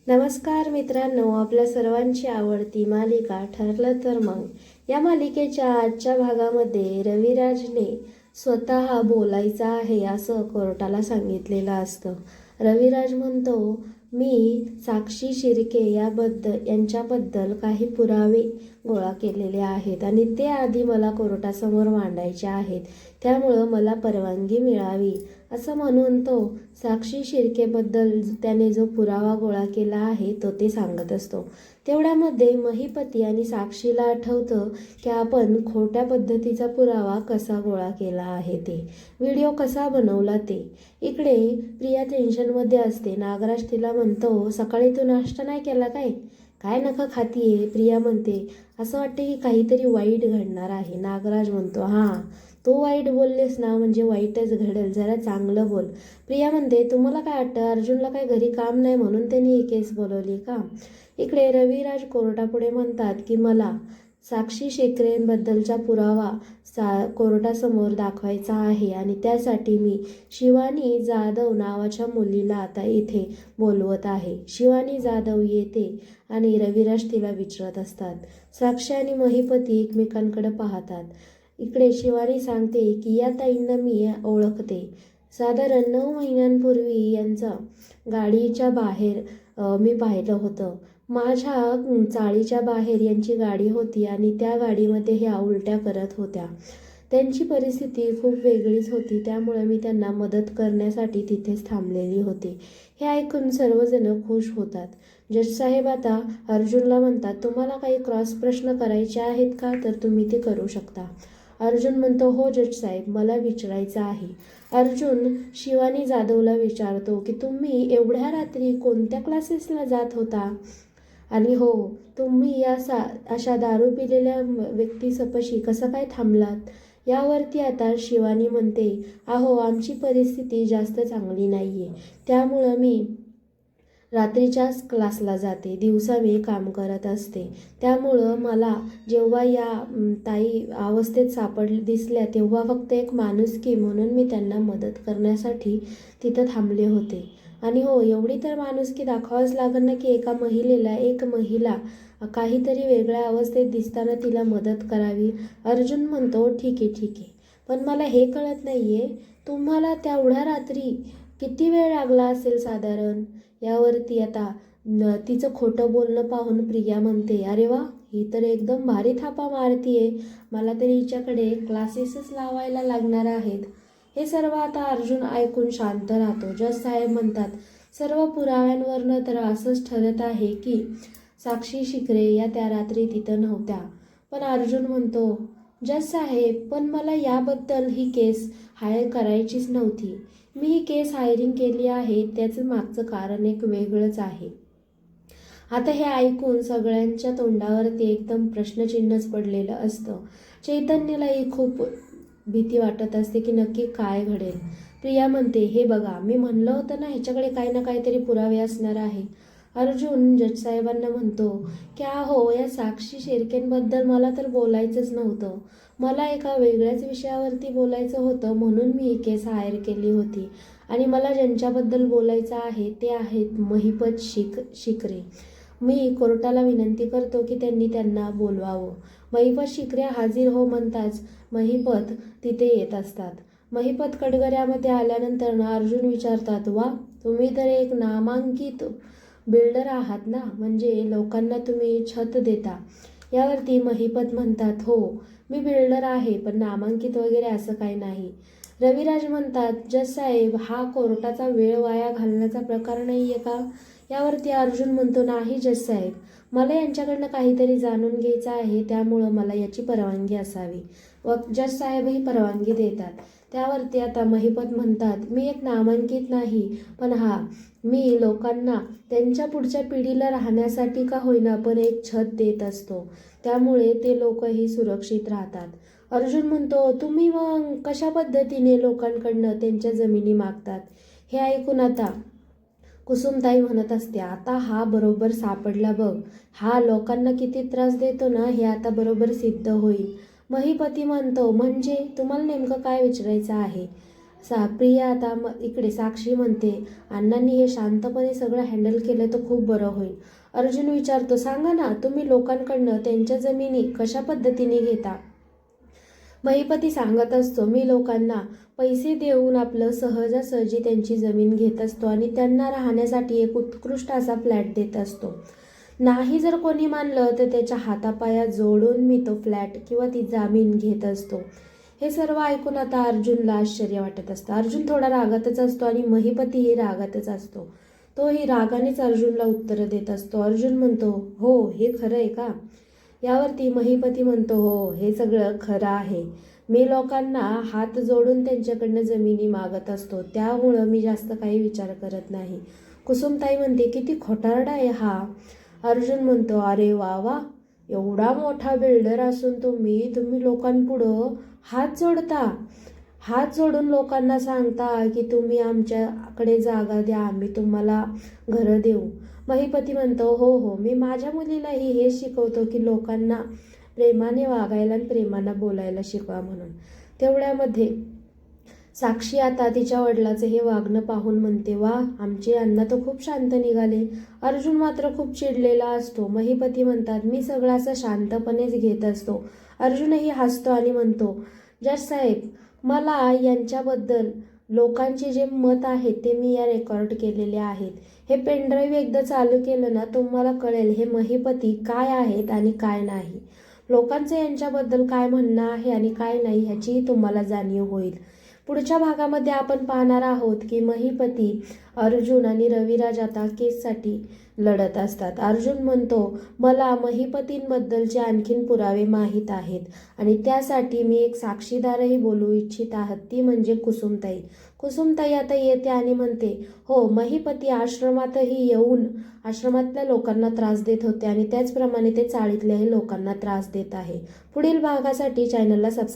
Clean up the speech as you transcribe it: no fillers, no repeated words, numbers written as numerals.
नमस्कार मित्रांनो, आपल्या सर्वांची आवडती मालिका ठरलं तर मग या मालिकेच्या आजच्या भागामध्ये रविराजने स्वतः बोलायचं आहे असं कोर्टाला सांगितलेलं असतं. रविराज म्हणतो, मी साक्षी शिर्के यांच्याबद्दल काही पुरावे गोळा केलेले आहेत आणि ते आधी मला कोर्टासमोर मांडायचे आहेत, त्यामुळं मला परवानगी मिळावी असं म्हणून तो साक्षी शिर्केबद्दल त्याने जो पुरावा गोळा केला आहे ते सांगत असतो. तेवढ्यामध्ये महिपती आणि साक्षीला आठवतं की आपण खोट्या पद्धतीचा पुरावा कसा गोळा केला आहे, ते व्हिडिओ कसा बनवला ते. इकडे प्रिया टेन्शनमध्ये असते. नागराज तिला म्हणतो, सकाळी तू नाश्ता नाही केला काय नखं खातीये? प्रिया म्हणते, असं वाटते की काहीतरी वाईट घडणार आहे. नागराज म्हणतो, हां तू वाईट बोललेस ना, म्हणजे वाईटच घडेल, जरा चांगलं बोल. प्रिया म्हणते, तुम्हाला काय वाटतं अर्जुनला काय घरी काम नाही म्हणून त्यांनी ही केस बोलवली का? इकडे रविराज कोर्टापुढे म्हणतात की मला साक्षी शिर्केबद्दलचा पुरावा कोर्टासमोर दाखवायचा आहे आणि त्यासाठी मी शिवानी जाधव नावाच्या मुलीला आता इथे बोलवत आहे. शिवानी जाधव येते आणि रविराज तिला विचारत असतात. साक्षी आणि महिपती एकमेकांकडे पाहतात. इकडे शिवानी सांगते की या ताईंना मी ओळखते. साधारण 9 महिन्यांपूर्वी यांचं गाडीच्या बाहेर मी पाहिलं होतं. माझ्या चाळीच्या बाहेर यांची गाडी होती आणि त्या गाडीमध्ये ह्या उलट्या करत होत्या. त्यांची परिस्थिती खूप वेगळीच होती, त्यामुळे मी त्यांना मदत करण्यासाठी तिथेच थांबलेली होती. हे ऐकून सर्वजण खुश होतात. जज साहेब आता अर्जुनला म्हणतात, तुम्हाला काही क्रॉस प्रश्न करायचे आहेत का, तर तुम्ही ते करू शकता. अर्जुन म्हणतो, हो जज साहेब, मला विचारायचं आहे. अर्जुन शिवानी जाधवला विचारतो की तुम्ही एवढ्या रात्री कोणत्या क्लासेसला जात होता आणि हो, तुम्ही अशा दारू पिलेल्या व्यक्तीसपाशी कसं काय थांबलात? यावरती आता शिवानी म्हणते, अहो आमची परिस्थिती जास्त चांगली नाही आहे, त्यामुळं मी रात्रीच्याच क्लासला जाते, दिवसा मी काम करत असते. त्यामुळं मला जेव्हा या ताई अवस्थेत दिसल्या तेव्हा फक्त एक माणुसकी म्हणून मी त्यांना मदत करण्यासाठी तिथं थांबले होते. आणि हो, एवढी तर माणुसकी दाखवावंच लागेल ना की एक महिला काहीतरी वेगळ्या अवस्थेत दिसताना तिला मदत करावी. अर्जुन म्हणतो, ठीक आहे, पण मला हे कळत नाही आहे, तुम्हाला तेवढ्या रात्री किती वेळ लागला असेल साधारण? यावरती आता तिचं खोटं बोलणं पाहून प्रिया म्हणते, अरे वा, ही तर एकदम भारी थापा मारतीये, मला तरी हिच्याकडे क्लासेसच लावायला लागणार आहेत. हे सर्व आता अर्जुन ऐकून शांत राहतो. जज साहेब म्हणतात, सर्व पुराव्यांवरनं तर असंच ठरत आहे की साक्षी शिर्के या त्या रात्री तिथं नव्हत्या. पण अर्जुन म्हणतो, जज साहेब, पण मला याबद्दल ही केस हायर करायचीच नव्हती. मी ही केस हायरिंग केली आहे, त्याचं मागचं कारण एक वेगळंच आहे. आता हे ऐकून सगळ्यांच्या तोंडावरती एकदम प्रश्नचिन्हच पडलेलं असतं. चैतन्यलाही खूप भीती वाटत असते की नक्की काय घडेल. प्रिया म्हणते, हे बघा, मी म्हणलं होतं ना ह्याच्याकडे काही ना काहीतरी पुरावे असणार आहे. अर्जुन जज साहेबांना म्हणतो की अहो, या साक्षी शिर्केंबद्दल मला तर बोलायचंच नव्हतं, मला एका वेगळ्याच विषयावरती बोलायचं होतं, म्हणून मी ही केस हायर केली होती. आणि मला ज्यांच्याबद्दल बोलायचं आहे ते आहेत महिपत शिर्के. मी कोर्टाला विनंती करतो की त्यांना बोलवावं. महिपत शिर्के हाजीर हो म्हणताच महिपत तिथे येत असतात. महिपत कटघऱ्यामध्ये आल्यानंतर अर्जुन विचारतात, वा, तुम्ही तर एक नामांकित बिल्डर आहात ना, म्हणजे लोकांना तुम्ही छत देता. यावरती महिपत म्हणतात, हो, मी बिल्डर आहे, पण नामांकित वगैरे असं काही नाही. रविराज म्हणतात, जज साहेब, हा कोर्टाचा वेळ वाया घालण्याचा प्रकार नाही आहे का? यावरती अर्जुन म्हणतो, नाही जज साहेब, मला यांच्याकडनं काहीतरी जाणून घ्यायचं आहे, त्यामुळं मला याची परवानगी असावी. व जज साहेबही परवानगी देतात. त्यावरती आता महिपत म्हणतात, मी एक नामांकित नाही, पण मी लोकांना त्यांच्या पुढच्या पिढीला राहण्यासाठी का होईना पण एक छत देत असतो, त्यामुळे ते लोकही सुरक्षित राहतात. अर्जुन म्हणतो, तुम्ही मग कशा पद्धतीने लोकांकडनं त्यांच्या जमिनी मागतात? हे ऐकून आता कुसुमताई म्हणत असते, आता हा बरोबर सापडला बघ, हा लोकांना किती त्रास देतो ना, हे आता बरोबर सिद्ध होईल. महिपती म्हणतो, म्हणजे तुम्हाला नेमकं काय विचारायचं आहे? प्रिया आता इकडे साक्षी म्हणते, अण्णांनी हे शांतपणे सगळं हँडल केलं तर खूप बरं होईल. अर्जुन विचारतो, सांगा ना, तुम्ही लोकांकडनं त्यांच्या जमिनी कशा पद्धतीने घेता? महिपती सांगत असतो, मी लोकांना पैसे देऊन आपलं सहजासहजी त्यांची जमीन घेत असतो आणि त्यांना राहण्यासाठी एक उत्कृष्ट असा फ्लॅट देत असतो. नाही जर कोणी मानलं तर त्याच्या हातापाया जोडून मी तो फ्लॅट किंवा ती जमीन घेत असतो. हे सर्व ऐकून आता अर्जुनला आश्चर्य वाटत असतं. अर्जुन थोडा रागातच असतो आणि महिपतीही रागातच असतो. तोही रागानेच अर्जुनला उत्तर देत असतो. अर्जुन म्हणतो, हो हे खरं आहे का? यावरती महिपती म्हणतो, हो हे सगळं खरं आहे. मी लोकांना हात जोडून त्यांच्याकडनं जमिनी मागत असतो, त्यामुळं मी जास्त काही विचार करत नाही. कुसुमताई म्हणते, किती खोटारडा आहे हा. अर्जुन म्हणतो, अरे वा वा, एवढा मोठा बिल्डर असून तुम्ही लोकांपुढं हात जोडता. हात जोडून लोकांना सांगता की तुम्ही आमच्याकडे जागा द्या, आम्ही तुम्हाला घरं देऊ. महिपती म्हणतो, हो हो, मी माझ्या मुलीलाही हे शिकवतो की लोकांना प्रेमाने वागायला आणि प्रेमाने बोलायला शिकवा म्हणून. तेवढ्यामध्ये साक्षी आता तिच्या वडिलाचं हे वागणं पाहून म्हणते, वा, आमचे अण्णा तर खूप शांत निघाले. अर्जुन मात्र खूप चिडलेला असतो. महिपती म्हणतात, मी सगळं असं शांतपणेच घेत असतो. अर्जुनही हसतो आणि म्हणतो, जज साहेब, मला यांच्याबद्दल लोकांचे जे मत आहे ते मी या रेकॉर्ड केलेले आहेत. हे पेनड्राईव्ह एकदा चालू केलं ना, तुम्हाला कळेल हे महिपती काय आहेत आणि काय नाही. लोकांचं यांच्याबद्दल काय म्हणणं आहे आणि काय नाही ह्याचीही तुम्हाला जाणीव होईल. पुढच्या भागामध्ये आपण पाहणार आहोत की महिपती, अर्जुन आणि रविराज आता केससाठी लढत असतात. अर्जुन म्हणतो, मला महिपतींबद्दलचे आणखीन पुरावे माहीत आहेत आणि त्यासाठी मी एक साक्षीदारही बोलू इच्छित आहात, ती म्हणजे कुसुमताई. कुसुमताई आता येते आणि म्हणते, हो, महिपती आश्रमातही येऊन आश्रमातल्या लोकांना त्रास देत होते आणि त्याचप्रमाणे ते चाळीतल्याही लोकांना त्रास देत आहे. पुढील भागासाठी चॅनलला सबस्क्राईब